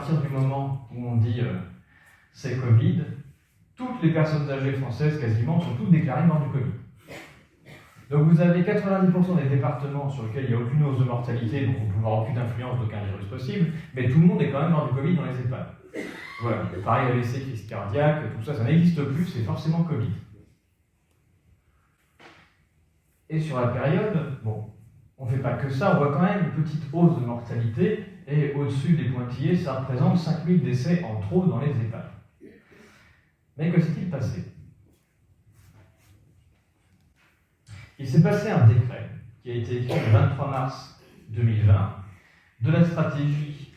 partir du moment où on dit c'est Covid, toutes les personnes âgées françaises quasiment sont toutes déclarées mortes du Covid. Donc vous avez 90% des départements sur lesquels il n'y a aucune hausse de mortalité, donc on ne peut avoir aucune influence d'aucun virus possible, mais tout le monde est quand même mort du Covid dans les EHPAD. Voilà, pareil AVC, crise cardiaque, tout ça, ça n'existe plus, c'est forcément Covid. Et sur la période, bon, on ne fait pas que ça, on voit quand même une petite hausse de mortalité, et au-dessus des pointillés, ça représente 5000 décès en trop dans les EHPAD. Mais que s'est-il passé? Il s'est passé un décret qui a été écrit le 23 mars 2020 de la stratégie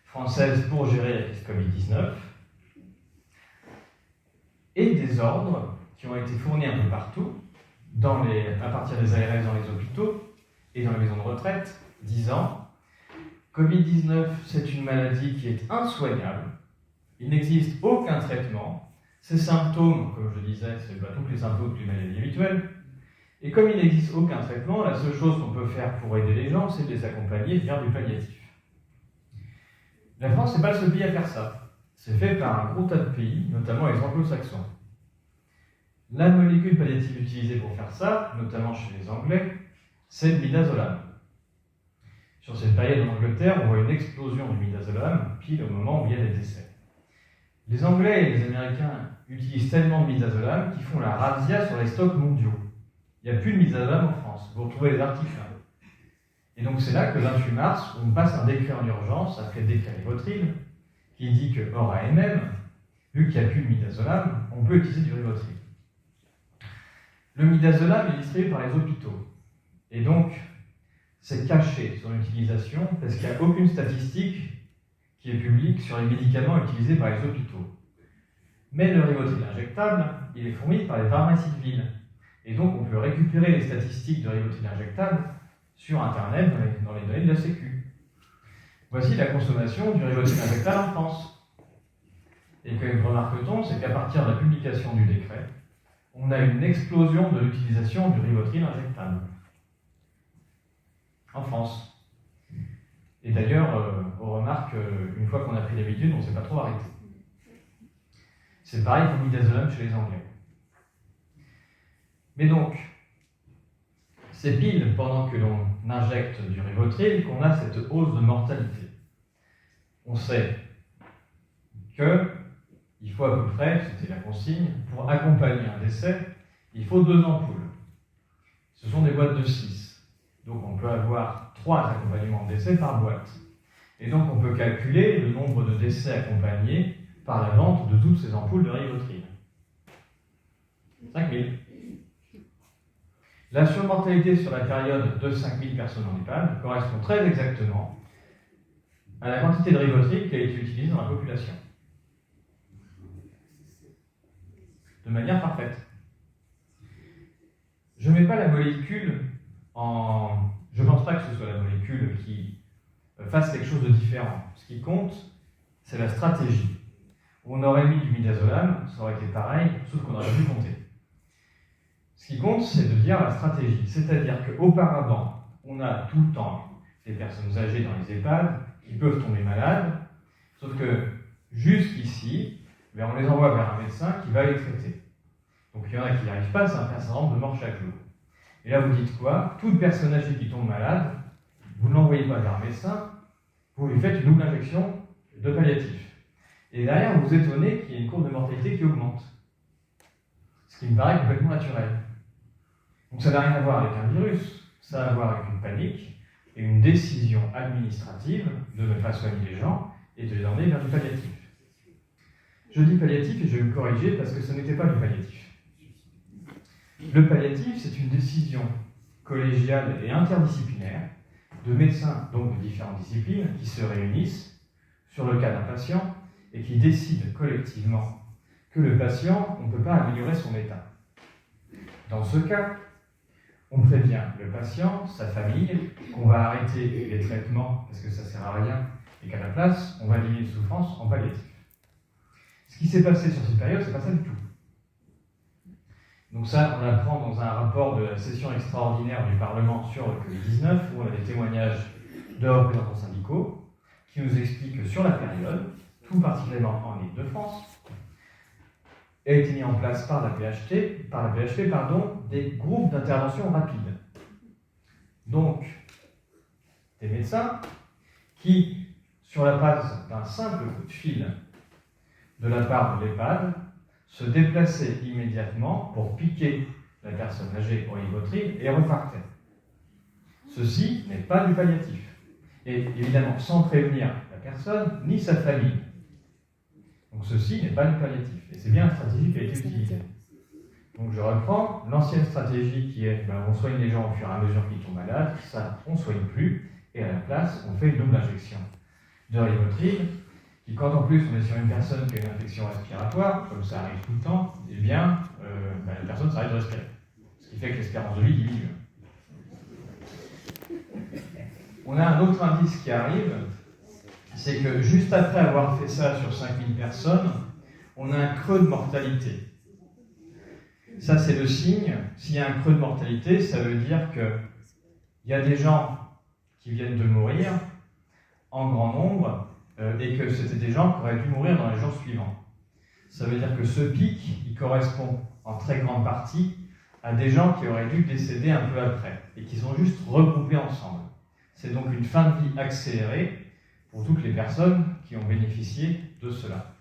française pour gérer la crise Covid-19 et des ordres qui ont été fournis un peu partout, à partir des ARS dans les hôpitaux et dans les maisons de retraite, disant Covid-19, c'est une maladie qui est insoignable, il n'existe aucun traitement, ces symptômes, comme je disais, c'est pas tous les symptômes d'une maladie habituelle, et comme il n'existe aucun traitement, la seule chose qu'on peut faire pour aider les gens, c'est de les accompagner vers du palliatif. La France n'est pas le seul pays à faire ça. C'est fait par un gros tas de pays, notamment les anglo-saxons. La molécule palliative utilisée pour faire ça, notamment chez les Anglais, c'est le midazolam. Sur cette période en Angleterre, on voit une explosion du midazolam, pile au moment où il y a des décès. Les Anglais et les Américains utilisent tellement de midazolam qu'ils font la razzia sur les stocks mondiaux. Il n'y a plus de midazolam en France, vous retrouvez les articles. Et donc c'est là que le 28 mars, on passe un décret en urgence, après le décret Rivotril, qui dit que hors AMM, vu qu'il n'y a plus de midazolam, on peut utiliser du Rivotril. Le midazolam est distribué par les hôpitaux. Et donc, c'est caché son utilisation, parce qu'il n'y a aucune statistique qui est publique sur les médicaments utilisés par les hôpitaux. Mais le Rivotril injectable, il est fourni par les pharmacies de ville. Et donc, on peut récupérer les statistiques de Rivotril injectable sur Internet, dans les données de la Sécu. Voici la consommation du Rivotril injectable en France. Et que remarque-t-on, c'est qu'à partir de la publication du décret, on a une explosion de l'utilisation du Rivotril injectable en France. Et d'ailleurs, on remarque qu'une fois qu'on a pris l'habitude, on ne s'est pas trop arrêté. C'est pareil pour le midazolam chez les Anglais. Mais donc, c'est pile pendant que l'on injecte du Rivotril qu'on a cette hausse de mortalité. On sait qu'il faut à peu près, c'était la consigne, pour accompagner un décès, il faut 2 ampoules. Ce sont des boîtes de 6. Donc on peut avoir 3 accompagnements de décès par boîte. Et donc on peut calculer le nombre de décès accompagnés par la vente de toutes ces ampoules de Rivotril. 5000. La surmortalité sur la période de 5000 personnes en EHPAD correspond très exactement à la quantité de Rivotril qui a été utilisée dans la population. De manière parfaite. Je ne mets pas la molécule en... Je ne pense pas que ce soit la molécule qui fasse quelque chose de différent. Ce qui compte, c'est la stratégie. On aurait mis du midazolam, ça aurait été pareil, sauf qu'on aurait pu compter. Ce qui compte, c'est de dire la stratégie. C'est-à-dire qu'auparavant, on a tout le temps des personnes âgées dans les EHPAD qui peuvent tomber malades, sauf que jusqu'ici, on les envoie vers un médecin qui va les traiter. Donc il y en a qui n'y arrivent pas, c'est un certain nombre de morts chaque jour. Et là, vous dites quoi? Toute personne âgée qui tombe malade, vous ne l'envoyez pas vers un médecin, vous lui faites une double injection de palliatif. Et derrière, vous vous étonnez qu'il y ait une courbe de mortalité qui augmente. Ce qui me paraît complètement naturel. Donc ça n'a rien à voir avec un virus, ça a à voir avec une panique et une décision administrative de ne pas soigner les gens et de les emmener vers du palliatif. Je dis palliatif et je vais me corriger parce que ce n'était pas du palliatif. Le palliatif, c'est une décision collégiale et interdisciplinaire de médecins, donc de différentes disciplines, qui se réunissent sur le cas d'un patient et qui décident collectivement que le patient, on ne peut pas améliorer son état. Dans ce cas, on prévient le patient, sa famille, qu'on va arrêter les traitements parce que ça ne sert à rien et qu'à la place, on va diminuer les souffrances en palliatif. Ce qui s'est passé sur cette période, c'est pas ça du tout. Donc ça, on l'apprend dans un rapport de la session extraordinaire du Parlement sur le Covid-19, où on a des témoignages de représentants syndicaux. qui nous explique que sur la période, tout particulièrement en Île-de-France, a été mis en place par la PHP, des groupes d'intervention rapide. Donc, des médecins qui, sur la base d'un simple coup de fil de la part de l'EHPAD, se déplaçaient immédiatement pour piquer la personne âgée au Rivotril et repartaient. Ceci n'est pas du palliatif. Et évidemment, sans prévenir la personne ni sa famille. Donc ceci n'est pas du palliatif. Et c'est bien la stratégie qui a été utilisée. Donc je reprends l'ancienne stratégie qui est on soigne les gens au fur et à mesure qu'ils tombent malades, ça on ne soigne plus, et à la place on fait une double injection de Rivotril, qui quand en plus on est sur une personne qui a une infection respiratoire, comme ça arrive tout le temps, eh bien la personne s'arrête de respirer. Ce qui fait que l'espérance de vie diminue. On a un autre indice qui arrive, c'est que juste après avoir fait ça sur 5000 personnes, on a un creux de mortalité. Ça, c'est le signe. S'il y a un creux de mortalité, ça veut dire qu'il y a des gens qui viennent de mourir en grand nombre et que c'était des gens qui auraient dû mourir dans les jours suivants. Ça veut dire que ce pic, il correspond en très grande partie à des gens qui auraient dû décéder un peu après et qui sont juste regroupés ensemble. C'est donc une fin de vie accélérée pour toutes les personnes qui ont bénéficié de cela.